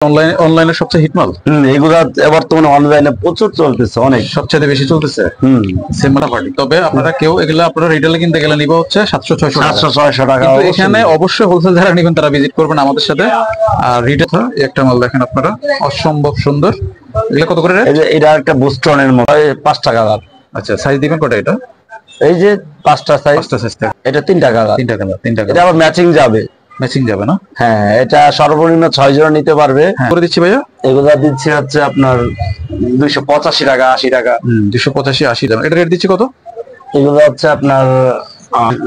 অনলাইনে সবচেয়ে হিট মাল। এগুলা বর্তমানে অনলাইনে প্রচুর চলতেছে, অনেক সবচেয়ে বেশি চলতেছে। সেম মালামাটি। তবে আপনারা কেউ এগুলা আপনারা রিটেলে কিনতে গেলে নিবে হচ্ছে 700-600 টাকা। কিন্তু এখানে অবশ্যই হোলসেল যারা নেবেন তারা ভিজিট করবেন আমাদের সাথে। আর রিটেল একটা মাল দেখেন আপনারা, অসম্ভব সুন্দর। এগুলা কত করে? এটা একটা বুস্টনের মতো 5 টাকা। আচ্ছা, সাইজ দিবেন কটা এটা? এই যে 5টা সাইজ। এটা 3 টাকা। 3 টাকা। এটা আবার ম্যাচিং যাবে। ম্যাচিং যাবে না? হ্যাঁ, এটা সর্বনিম্ন 6 জোড়া নিতে পারবে। করে দিচ্ছি ভাইয়া। এগুলা দিচ্ছি হচ্ছে আপনার 285 টাকা, 80 টাকা। 285-80 টাকা। এটা রেট দিচ্ছি কত? এগুলো হচ্ছে আপনার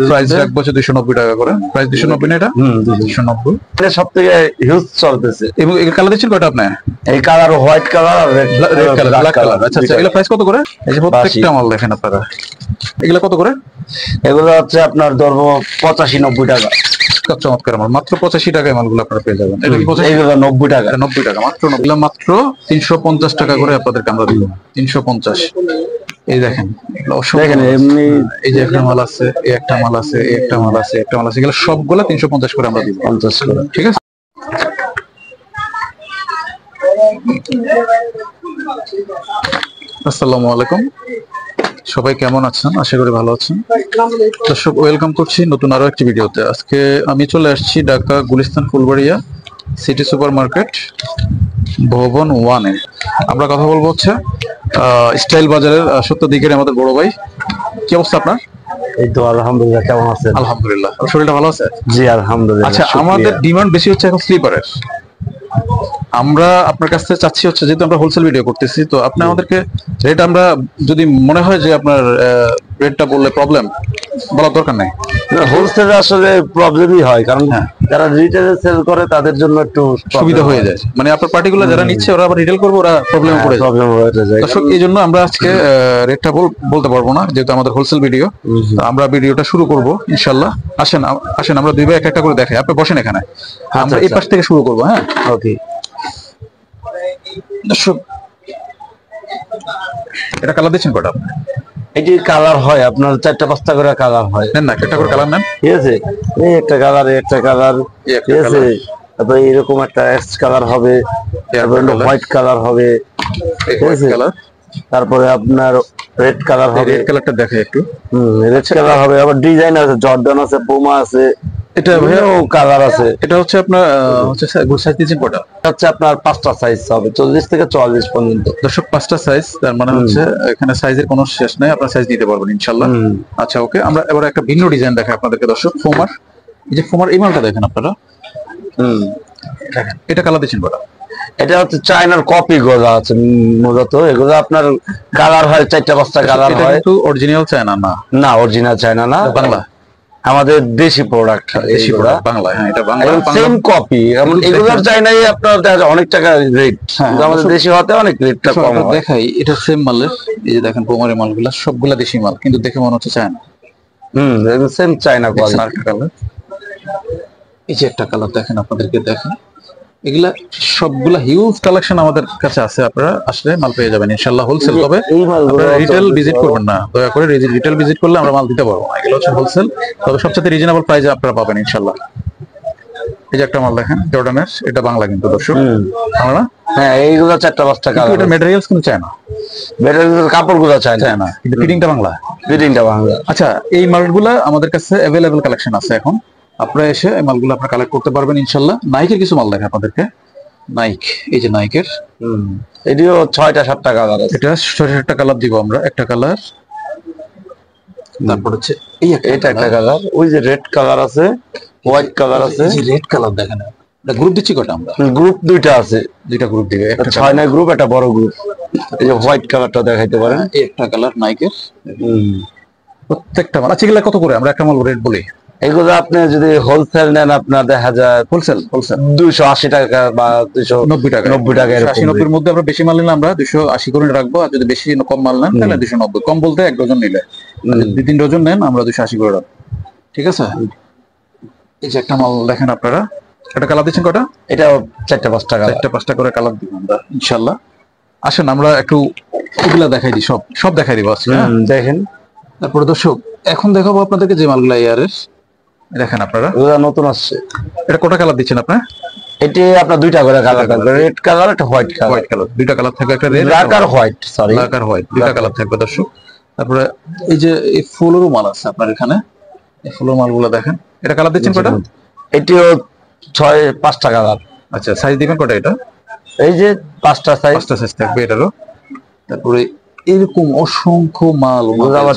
প্রাইস রাখবো 290 টাকা করে। প্রাইস 290 না এটা? 290। এটা সবথেকে হিউজ চলতেছে। এবং এই কালার দিচ্ছেন কয়টা আপনি? এই কালার হোয়াইট কালার আর রেড কালার, ব্ল্যাক কালার। আচ্ছা, এগুলা প্রাইস কত করে? এই যে প্রত্যেকটা মাল দেখেন আপনারা। এগুলা কত করে? এগুলো হচ্ছে আপনার ধরবো 85-90 টাকা। চমৎকার মাল, মাত্র 85 টাকায় মালগুলো আপনারা পেয়ে যাবেন। এটা কি 90 টাকা? 90 টাকা মাত্র। মাত্র 350 টাকা করে আপনাদেরকে আমরা দিব। 350। এই দেখেন এমনি এই যে একটা মাল আছে, এই একটা মাল আছে, এই একটা মাল আছে, একটা মাল আছে, এগুলো সবগুলা 350 করে আমরা দিব। 50 করে, ঠিক আছে। আসসালামু আলাইকুম, সবাই কেমন আছেন? আশা করি ভালো আছেন। দর্শক, ওয়েলকাম করছি নতুন আরো একটি ভিডিওতে। আজকে আমি চলে আসছি Dhaka Gulistan Phulbaria city super market ভবন 1-এ। আমরা কথা বলবো হচ্ছে স্টাইল বাজারের সত্য দিকের আমাদের বড় ভাই। কি অবস্থা আপনার? এই তো আলহামদুলিল্লাহ। কেমন আছেন? আলহামদুলিল্লাহ, শরীরটা ভালো আছে? জি আলহামদুলিল্লাহ। আচ্ছা, আমাদের ডিমান্ড বেশি হচ্ছে এখন স্লিপারের। আমরা আপনার কাছ থেকে চাচ্ছি হচ্ছে, যেহেতু আমরা হোলসেল ভিডিও করতেছি, তো আপনি আমাদেরকে রেট, আমরা যদি মনে হয় যে আপনার রেটটা বললে প্রবলেম, বলার দরকার নাই। হোলসেলে আসলে প্রবলেমই হয়, কারণ যারা রিটেলে সেল করে তাদের জন্য একটু সুবিধা হয়ে যায়। মানে আপনার পার্টিকুলার যারা নিচ্ছে ওরা আবার রিটেল করবে, ওরা প্রবলেমে পড়ে যায়। দর্শক, এই জন্য আমরা আজকে রেটটা বলতে পারবো না, যেহেতু আমাদের হোলসেল ভিডিও। আমরা ভিডিওটা শুরু করব ইনশাআল্লাহ। আসেন আমরা দুই ভাই একটা করে দেখাই। আপনি বসেন এখানে, আমরা এই পাশ থেকে শুরু করবো। হ্যাঁ, ওকে। দর্শক, এটা কালার দিচ্ছেন কটা আপনি? এটি কালার হয় আপনার 4টা-5টা করে কালার হয়। নেন না, একটা করে কালার নেন। ঠিক আছে, এই একটা কালার, একটা কালার, ঠিক আছে। তারপরে এরকম একটা অ্যাশ কালার হবে, তারপরে হোয়াইট কালার হবে, ঠিক আছে। তারপরে আপনার রেড কালার হবে। রেড কালারটা দেখে একটু। রেড কালার হবে। আবার ডিজাইন আছে, জর্ডান আছে, পুমা আছে। এটা ভাইয়া কালার আছে। এটা হচ্ছে আপনার হচ্ছে সাইজ দিয়েছেন কটা? হচ্ছে আপনার 5টা সাইজ হবে, 40 থেকে 44 পর্যন্ত। দর্শক, 5টা সাইজ, তার মানে হচ্ছে এখানে সাইজের কোনো শেষ নাই, আপনারা সাইজ নিতে পারবেন ইনশাআল্লাহ। আচ্ছা, ওকে। আমরা এবার একটা ভিন্ন ডিজাইন দেখাই আপনাদেরকে দর্শক। ফোমার, এই যে ফোমার এই মালটা দেখেন আপনারা। দেখেন, এটা কালার দিয়েছেন কটা? এটা হচ্ছে চায়নার কপি গুলো আছে মূলত। এগুলো আপনার কালার হয় 4টা-5টা কালার হয়। কিন্তু অরিজিনাল চায়না না? না, অরিজিনাল চায়না না, বাংলা, আমাদের দেশি প্রোডাক্ট। দেশি প্রোডাক্ট, বাংলা। হ্যাঁ, এটা বাংলা, সেম কপি। এগুলোর চায়নাই আপনার অনেক টাকা রেট, আমাদের দেশি হতে অনেক রেটটা কম হয়। দেখাই, এটা সেম মালের। এই যে দেখেন পোমারের মালগুলা সবগুলা দেশি মাল, কিন্তু দেখে মনে হচ্ছে China. Same China quality. Colour, এই যে একটা কালার দেখেন, আপনাদেরকে দেখেন। এগুলা সবগুলা হিউজ কালেকশন আমাদের কাছে আছে, আপনারা আসলে মাল পেয়ে যাবেন ইনশাআল্লাহ হোলসেল। তবে রিটেল ভিজিট করবেন না, দয়া করে। রিটেল ভিজিট করলে আমরা মাল দিতে পারবো না। এগুলো হচ্ছে হোলসেল, তবে সবচেয়ে রিজনেবল প্রাইসে আপনারা পাবেন ইনশাআল্লাহ। এই যে একটা মাল দেখেন জর্ডানের, এটা বাংলা কিন্তু দর্শক, বাংলা। হ্যাঁ, এইগুলো 4টা-5টা কালার। এটা ম্যাটেরিয়ালস কিন্তু চায়না, ম্যাটেরিয়াল কাপড়গুলো চায়না, কিন্তু ফিটিংটা বাংলা। ফিটিংটা বাংলা। আচ্ছা, এই মালগুলা আমাদের কাছে अवेलेबल কালেকশন আছে এখন। আপনারা এসে এই মালগুলো আপনারা কালেক্ট করতে পারবেন ইনশাআল্লাহ। নাইকের কিছু মাল দেখেন আপনাদেরকে। নাইক, এই যে নাইকের, এটিও 6টা-7টা কালার আছে। এটা 6-7টা কালার দিব আমরা। একটা কালার, তারপর হচ্ছে এটা একটা কালার। ওই যে রেড কালার আছে, হোয়াইট কালার আছে। এই যে রেড কালার দেখেন। এটা গ্রুপ দিচ্ছি কটা আমরা? গ্রুপ 2টা আছে। 2টা গ্রুপ দিবে। একটা 6 গ্রুপ, একটা বড় গ্রুপ। এই যে হোয়াইট কালারটা দেখাইতে পারেন। এই একটা কালার নাইকের। প্রত্যেকটা মাল। আচ্ছা, এগুলা কত করে? আমরা একটা মাল রেট বলি। এগুলো আপনি যদি হোলসেল নেন, আপনার দেখা যায় হোলসেল 280 টাকা বা 290 টাকা। 80-90 এর মধ্যে আমরা বেশি মাল নিলে আমরা 280 করে রাখবো। আর যদি বেশি কম মাল নেন তাহলে 290। কম বলতে 1 ডজন নিলে, 2-3 ডজন নেন আমরা 280 করে রাখবো। ঠিক আছে। এই যে একটা মাল দেখেন আপনারা। এটা কালার দিচ্ছেন কটা? এটা 4টা-5টা কালার। 4টা-5টা করে কালার দিব আমরা ইনশাআল্লাহ। আসেন আমরা একটু এগুলা দেখাই দিই, সব দেখাই দিব আজকে। দেখেন। তারপরে দর্শক, এখন দেখাবো আপনাদেরকে যে মালগুলা এয়ারের। দেখেন আপনারা, এগুলা নতুন আসছে। এটা কটা কালার দিচ্ছেন আপনারা? এটি আপনার দুইটা করে কালার থাকবে, রেড কালার একটা হোয়াইট কালার, দুইটা কালার থাকবে, একটা রেড ব্ল্যাক আর হোয়াইট, সরি ব্ল্যাক আর হোয়াইট, দুইটা কালার থাকবে দর্শক। তারপরে এই যে এই ফুলেরও মাল আছে আপনার এখানে, এই ফুলের মালগুলো দেখেন। এটা কালার দিচ্ছেন কয়টা? এটিও 5টা কালার। আচ্ছা, সাইজ দিবেন কয়টা? এটা এই যে 5টা সাইজ থাকবে এটারও। তারপরে এরকম অসংখ্য মাল, আবার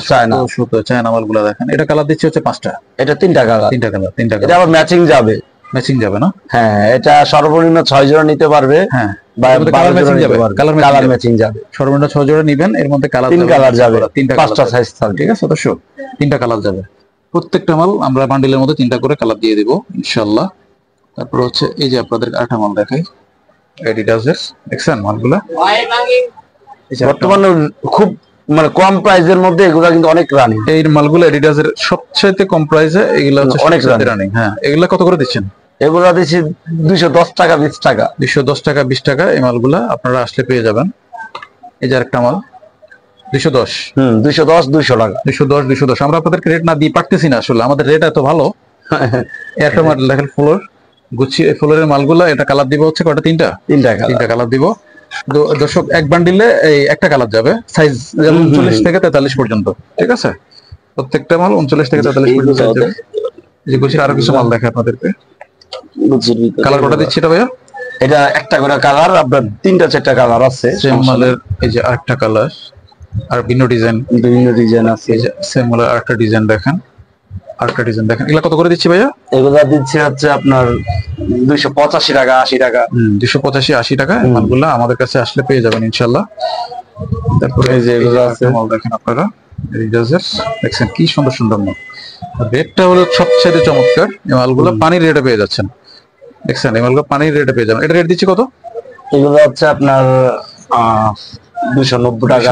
চায়না মালগুলো দেখেন। এটা কালার দিচ্ছে হচ্ছে 5টা, এটা 3টা কালার। এটা আবার ম্যাচিং যাবে, না? হ্যাঁ, এটা সর্বনিম্ন 6 জোড়া নিতে পারবে। হ্যাঁ, বা কালার ম্যাচিং যাবে, কালার ম্যাচিং যাবে। সর্বনিম্ন 6 জোড়া নেবেন, এর মধ্যে কালার 3 কালার যাবে, 5টা সাইজ থাকবে। ঠিক আছে দর্শক, 3টা কালার যাবে। প্রত্যেকটা মাল আমরা বান্ডিলের মধ্যে 3টা করে কালার দিয়ে দেব ইনশাআল্লাহ। তারপর হচ্ছে এই যে আপনাদের আরেকটা মাল দেখাই, অ্যাডিডাসের, দেখছেন মালগুলা বর্তমানে খুব মানে কম প্রাইসের মধ্যে এগুলা কিন্তু অনেক রানিং। এই মালগুলো অ্যাডিডাসের সবচেয়ে কম প্রাইসে, এগুলা হচ্ছে অনেক রানিং। হ্যাঁ, এগুলা কত করে দিচ্ছেন? এগুলা দিচ্ছি 210 টাকা, 20 টাকা, 210 টাকা, 20 টাকা। এই মালগুলা আপনারা আসলে পেয়ে যাবেন। এই যে আরেকটা মাল 210, 200 টাকা, 210। আমরা আপনাদেরকে রেট না দিয়ে পারতেছি না, আসলে আমাদের রেট এত ভালো। একটা মাল দেখেন ফ্লোর গুচ্ছি, এই ফ্লোরের মালগুলা, এটা কালার দিব হচ্ছে কয়টা? 3টা কালার দিব দর্শক। এক বান্ডিলে এই একটা কালার যাবে, সাইজ 39 থেকে 43 পর্যন্ত। ঠিক আছে, প্রত্যেকটা মাল 39 থেকে 43 পর্যন্ত যাবে। যে গুছির আরো কিছু মাল দেখে আপনাদেরকে। কালার কটা দিচ্ছি এটা ভাইয়া? এটা একটা করে কালার, আপনার 3টা-4টা কালার আছে সেম মালের। এই যে আরেকটা কালার আর বিভিন্ন ডিজাইন আছে। এই যে সেম মালের আরেকটা ডিজাইন দেখেন, এগুলা কত করে দিচ্ছি ভাইয়া? এগুলা দিচ্ছি হচ্ছে আপনার 285 টাকা, 80 টাকা। 285, 80 টাকা। মালগুলা আমাদের কাছে আসলে পেয়ে যাবেন ইনশাআল্লাহ। তারপরে এই যে এগুলো আছে মাল দেখেন আপনারা, দেখছেন কি সুন্দর সুন্দর মাল। রেটটা হলো সবচেয়ে চমৎকার। এই মালগুলো পানির রেটে পেয়ে যাচ্ছেন, দেখছেন এই মালগুলো পানির রেটে পেয়ে যাবেন। এটা রেট দিচ্ছি কত? এগুলো হচ্ছে আপনার 290 টাকা,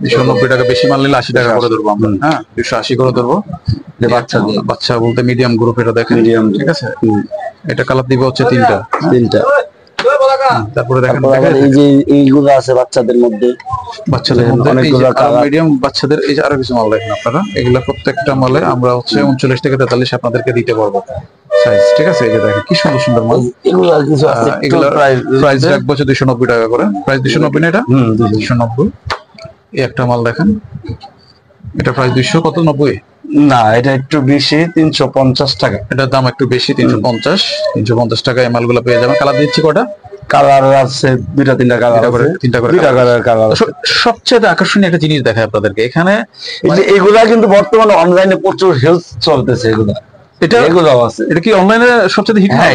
290 টাকা। বেশি মাল নিলে 80 টাকা করে ধরবো আমরা। হ্যাঁ, 280 করে ধরবো। বাচ্চা বলতে মিডিয়াম গ্রুপ, এটা দেখেন মিডিয়াম। ঠিক আছে, এটা কালার দিব হচ্ছে 3টা। তারপরে দেখেন এই যে এইগুলো আছে বাচ্চাদের মধ্যে অনেকগুলো মিডিয়াম বাচ্চাদের। এই যে আরো কিছু মাল দেখেন আপনারা, এগুলা প্রত্যেকটা মালে আমরা হচ্ছে 39 থেকে 43 আপনাদেরকে দিতে পারবো সাইজ। ঠিক আছে, এই যে দেখেন কি সুন্দর সুন্দর মাল। এগুলো প্রাইস রাখবো হচ্ছে 290 টাকা করে। প্রাইস 290 না? এটা 290। এই একটা মাল দেখেন, এটা প্রাইস 200 কত 90 না, এটা একটু বেশি, 350 টাকা। এটার দাম একটু বেশি, 350 টাকা। এই মালগুলো পেয়ে যাবেন। কালার দিচ্ছি কয়টা? কালার আছে 2-3টা কালার আছে, 3টা করে কালার। সবচেয়ে আকর্ষণীয় একটা জিনিস দেখায় আপনাদেরকে এখানে, এগুলা কিন্তু বর্তমানে অনলাইনে প্রচুর হেলথ চলতেছে। এগুলো আছে। এটা কি অনলাইনে সবচেয়ে হিট? হ্যাঁ,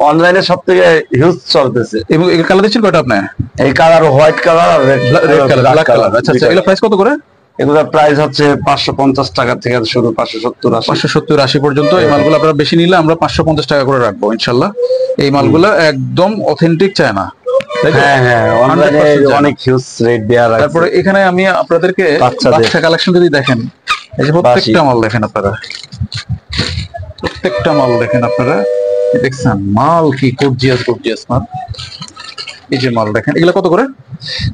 অনলাইনে সবথেকে হিউজ চলতেছে। এবং এই কালার দিচ্ছেন কয়টা আপনি? এই কালার হোয়াইট কালার আর রেড কালার, ব্ল্যাক কালার। আচ্ছা, এগুলো প্রাইস কত করে? এগুলো প্রাইস হচ্ছে 550 টাকা থেকে শুরু, 570-80 পর্যন্ত। এই মালগুলো আপনারা বেশি নিলে আমরা 550 টাকা করে রাখবো ইনশাআল্লাহ। এই মালগুলো একদম অথেন্টিক চায়না। হ্যাঁ, অনলাইনে অনেক হিউজ রেট দেয়া আছে। তারপরে এখানে আমি আপনাদেরকে বাচ্চা কালেকশন যদি দেখেন, এই যে প্রত্যেকটা মাল দেখেন আপনারা, দেখছেন মাল কি গর্জিয়াস মাল। এই যে মাল দেখেন, এগুলো কত করে?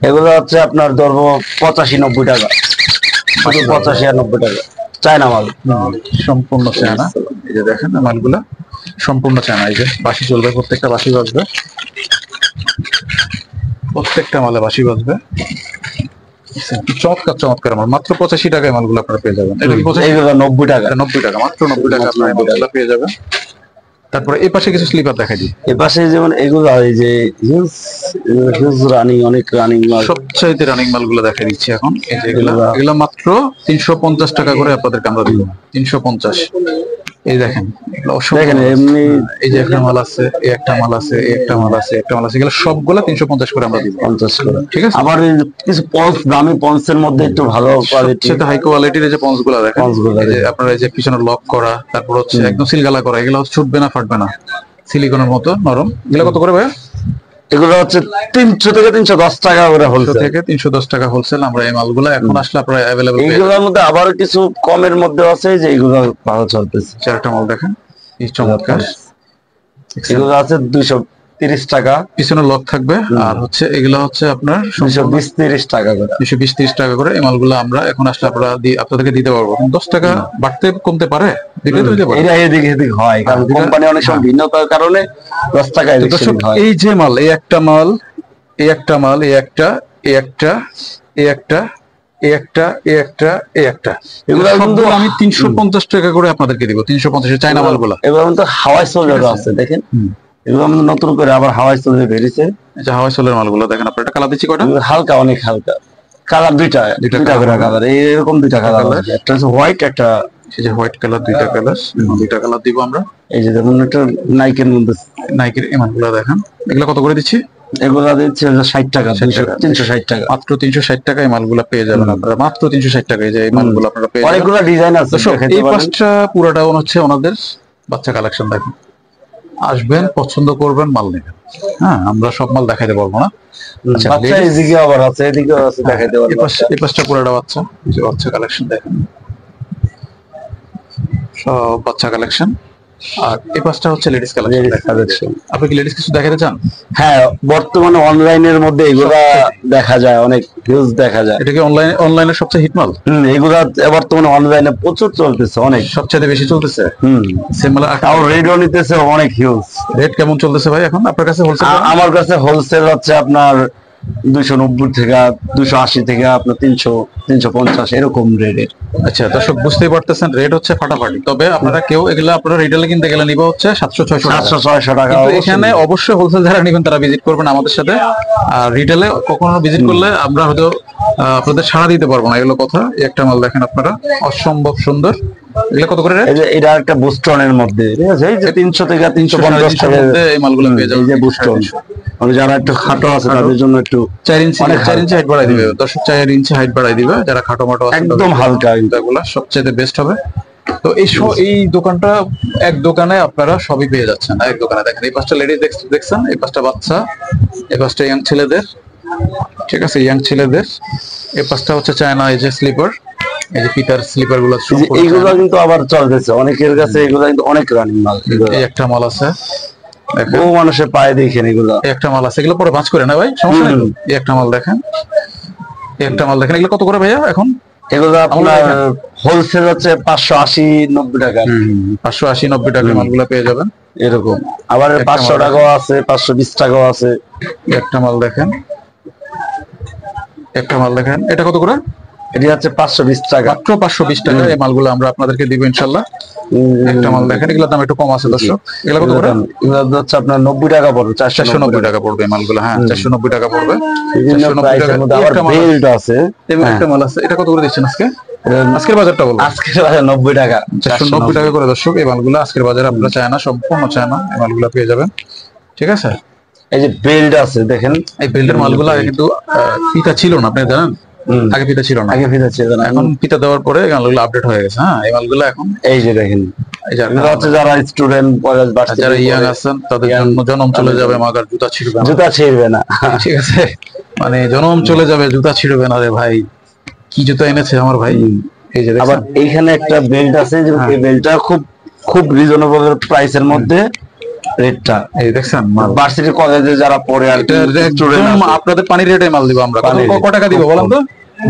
এগুলো হচ্ছে আপনার ধরবো 85-90 টাকা, শুধু 85 আর 90 টাকা। চায়না মাল, সম্পূর্ণ চায়না। এই যে দেখেন মালগুলা সম্পূর্ণ চায়না। এই যে বাঁশি চলবে, প্রত্যেকটা বাঁশি বাজবে, প্রত্যেকটা মালে বাঁশি বাজবে। চমৎকার মাল। মাত্র 85 টাকায় মালগুলো আপনারা পেয়ে যাবেন। এটা কি 90 টাকা? 90 টাকা, মাত্র 90 টাকা আপনারা পেয়ে যাবেন। তারপরে এই পাশে কিছু স্লিপার দেখাই দিই। এই পাশে যেমন এগুলো, এই যে হিউজ রানিং, অনেক রানিং মাল, সবচাইতে রানিং মালগুলো দেখাই দিচ্ছি এখন। এই যে এগুলো মাত্র 350 টাকা করে আপনাদেরকে আমরা দিব, 350। এই দেখেন, এমনি এই যে একটা মাল আছে, এই একটা মাল আছে, এই একটা মাল আছে, একটা মাল আছে, এগুলো সবগুলা 350 করে আমরা দিব। 50 করে, ঠিক আছে। আবার কিছু পঞ্চ, দামি পঞ্চের মধ্যে একটু ভালো কোয়ালিটি, সেটা হাই কোয়ালিটির এই যে পঞ্চগুলো দেখেন, এই যে আপনারা এই যে পিছনে লক করা, তারপর হচ্ছে একদম সিলগালা করা, এগুলো ছুটবে না, ফাটবে না, সিলিকনের মতো নরম। এগুলো কত করে ভাই? এগুলো হচ্ছে 300 থেকে 310 টাকা করে হোলসেল, থেকে 310 টাকা হোলসেল। আমরা এই মালগুলো এখন আসলে আপনারা अवेलेबल। এইগুলোর মধ্যে আবার কিছু কমের মধ্যে আছে, যে এগুলো ভালো চলতেছে। চারটা মাল দেখেন, এই চমৎকার। এগুলো আছে 30 টাকা, পিছনে লক থাকবে। আর হচ্ছে এগুলা হচ্ছে আপনার 220-30 টাকা করে, 220-30 টাকা করে। এই মালগুলো আমরা এখন আসলে আপনাদেরকে দিতে পারবো, 10 টাকা বাড়তে কমতে পারে, দিতে পারে। এটা এদিক এদিক হয়, কারণ কোম্পানি অনেক সময় ভিন্নতার কারণে 10 টাকা এদিক সেদিক হয়। এই যে মাল, এই একটা মাল, এই একটা মাল, এই একটা, এই একটা, এই একটা, এই একটা, এই একটা, এই একটা, এগুলো কিন্তু আমি 350 টাকা করে আপনাদেরকে দিব। 350 চায়না মালগুলো। এগুলো কিন্তু হাওয়াই সোলজার আছে, দেখেন এগুলো আমাদের নতুন করে আবার হাওয়াই সোলজার বেরিয়েছে। এই যে হাওয়াই সোলের মালগুলো দেখেন, আপনার একটা কালার দিচ্ছি কয়টা, হালকা, অনেক হালকা কালার, দুইটা করে কালার, এরকম দুইটা কালার, একটা হচ্ছে হোয়াইট, একটা এই যে হোয়াইট কালার, দুইটা কালার দিব আমরা। এই যে দেখুন একটা নাইকের মধ্যে, নাইকের এই মালগুলো দেখেন, এগুলো কত করে দিচ্ছি? এগুলা দিচ্ছে 60 টাকা, 360 টাকা, মাত্র 360 টাকায় মালগুলো পেয়ে যাবেন আপনারা, মাত্র 360 টাকায়। যে এই মালগুলো আপনারা পেয়ে যাবেন, অনেকগুলো ডিজাইন আছে। এই পাঁচটা পুরোটা হচ্ছে ওনাদের বাচ্চা কালেকশন। দেখেন, আসবেন, পছন্দ করবেন, মাল নেবেন। হ্যাঁ, আমরা সব মাল দেখাইতে পারবো না। আচ্ছা, বাচ্চা এদিকে আবার আছে, এদিকেও আছে, দেখাইতে পারবো। এই পাঁচটা পুরোটা বাচ্চা, যে বাচ্চা কালেকশন দেখেন, সব বাচ্চা কালেকশন। আর এই পাঁচটা হচ্ছে লেডিস কালেকশন। আপনি কি লেডিস কিছু দেখাতে চান? হ্যাঁ, বর্তমানে অনলাইনের মধ্যে এগুলা দেখা যায়, অনেক হিউজ দেখা যায়। এটা কি অনলাইনের সবচেয়ে হিট মাল? এগুলা বর্তমানে অনলাইনে প্রচুর চলতেছে, অনেক, সবচেয়ে বেশি চলতেছে। সেম মাল আর রেটও নিতেছে অনেক হিউজ। রেট কেমন চলতেছে ভাই এখন আপনার কাছে হোলসেল? আমার কাছে হোলসেল হচ্ছে আপনার 290 থেকে 280 থেকে আপনার 300-350 এরকম রেটের। আচ্ছা, দর্শক বুঝতেই পারতেছেন, রেট হচ্ছে ফাটাফাটি। তবে আপনারা কেউ এগুলা আপনারা রিটেলে কিনতে গেলে নিবা হচ্ছে 700-600 টাকা। কিন্তু এখানে অবশ্যই হোলসেল যারা নেবেন তারা ভিজিট করবেন আমাদের সাথে। আর রিটেলে কখনো ভিজিট করলে আমরা হয়তো আপনাদের সাড়া দিতে পারবো না, এগুলো কথা। একটা মাল দেখেন আপনারা, অসম্ভব সুন্দর। এগুলো কত করে রেট? এটা একটা বুস্টনের মধ্যে, ঠিক আছে, এই যে 300 থেকে 350 টাকার মধ্যে এই মালগুলো পেয়ে যাবেন। এই যে বুস্টন, মানে যারা একটু খাটো আছে তাদের জন্য একটু 4 ইঞ্চি হাইট বাড়াই দিবে। দর্শক 4 ইঞ্চি হাইট বাড়াই দিবে, যারা খাটো মাটো আছে একদম হালকা, এগুলো সবচেয়ে বেস্ট হবে। তো এই দোকানটা, এক দোকানে আপনারা সবই পেয়ে যাচ্ছেন। এক দোকানে দেখেন, এই পাঁচটা লেডিস দেখছেন, এই পাঁচটা বাচ্চা, এই পাঁচটা ইয়াং ছেলেদের, ঠিক আছে, ইয়াং ছেলেদের। এই পাঁচটা হচ্ছে চায়না, এই যে স্লিপার, এই যে পিটার স্লিপার গুলো, এইগুলো কিন্তু আবার চলতেছে অনেকের কাছে, এগুলো কিন্তু অনেক রানিং মাল। এই একটা মাল আছে, বহু মানুষের পায়ে দেখেন এগুলো। একটা মাল আছে, এগুলো পরে ভাঁজ করে না ভাই, সমস্যা নেই। এই একটা মাল দেখেন, এই একটা মাল দেখেন। এগুলো কত করে ভাইয়া এখন? এগুলো আপনার হোলসেল হচ্ছে 580-90 টাকা, 580-90 টাকা মালগুলো পেয়ে যাবেন এরকম। আবার 500 টাকাও আছে, 520 টাকাও আছে। একটা মাল দেখেন, একটা মাল দেখেন, এটা কত করে? এটি হচ্ছে 520 টাকা, মাত্র 520 টাকা। এই মালগুলো আমরা আপনাদেরকে দিব ইনশাআল্লাহ। একটা মাল দেখেন, এগুলোর দাম একটু কম আছে দর্শক। এগুলো কত করে? এগুলো হচ্ছে আপনার 90 টাকা পড়বে, 490 টাকা পড়বে এই মালগুলো। হ্যাঁ, 490 টাকা পড়বে। বিভিন্ন প্রাইসের মধ্যে আবার বেল্ট আছে। একটা মাল আছে, এটা কত করে দিচ্ছেন আজকে? আজকের বাজারটা বলুন। আজকের বাজার 90 টাকা, 490 টাকা করে দর্শক। এই মালগুলো আজকের বাজারে আপনারা চায়না, সম্পূর্ণ চায়না এই মালগুলো পেয়ে যাবেন, ঠিক আছে। এই যে বেল্ট আছে দেখেন, এই বেল্টের মালগুলো আগে কিন্তু ফিতা ছিল না, আপনি জানেন? আগে ফিতা ছিল না, আগে ফিতা ছিল না, এখন ফিতা দেওয়ার পরে মালগুলো আপডেট হয়ে গেছে। হ্যাঁ, এই মালগুলো এখন এই যে দেখেন, এই যে হচ্ছে যারা স্টুডেন্ট, যারা ইয়াং আছেন তাদের জন্য জনম চলে যাবে মাগার জুতা ছিড়বে না, জুতা ছিড়বে না, ঠিক আছে। মানে জনম চলে যাবে, জুতা ছিড়বে না রে ভাই। কি জুতা এনেছে আমার ভাই। এই যে আবার এইখানে একটা বেল্ট আছে, যে এই বেল্টটা খুব রিজনেবল প্রাইসের মধ্যে রেটটা। এই দেখছেন, ভার্সিটি কলেজে যারা পড়ে আর আপনাদের পানির রেটে মাল দিব আমরা। কত টাকা দিব বলেন তো?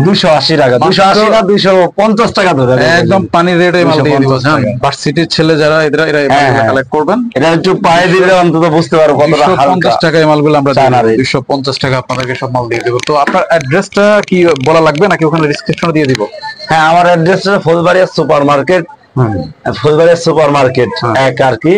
280 টাকা, 280 না 250 টাকা ধরে, একদম পানির রেটে মাল দিয়ে দিব। ভার্সিটির ছেলে যারা, এরা কালেক্ট করবেন, এটা একটু পায়ে দিলে অন্তত বুঝতে পারবো কতটা হালকা। 250 টাকা এই মালগুলো আমরা 250 টাকা আপনাদেরকে সব মাল দিয়ে দেব। তো আপনার অ্যাড্রেসটা কি বলা লাগবে নাকি ওখানে ডেসক্রিপশনে দিয়ে দিব? হ্যাঁ, আমার অ্যাড্রেসটা Phulbaria super market, Phulbaria super market এক আর কি।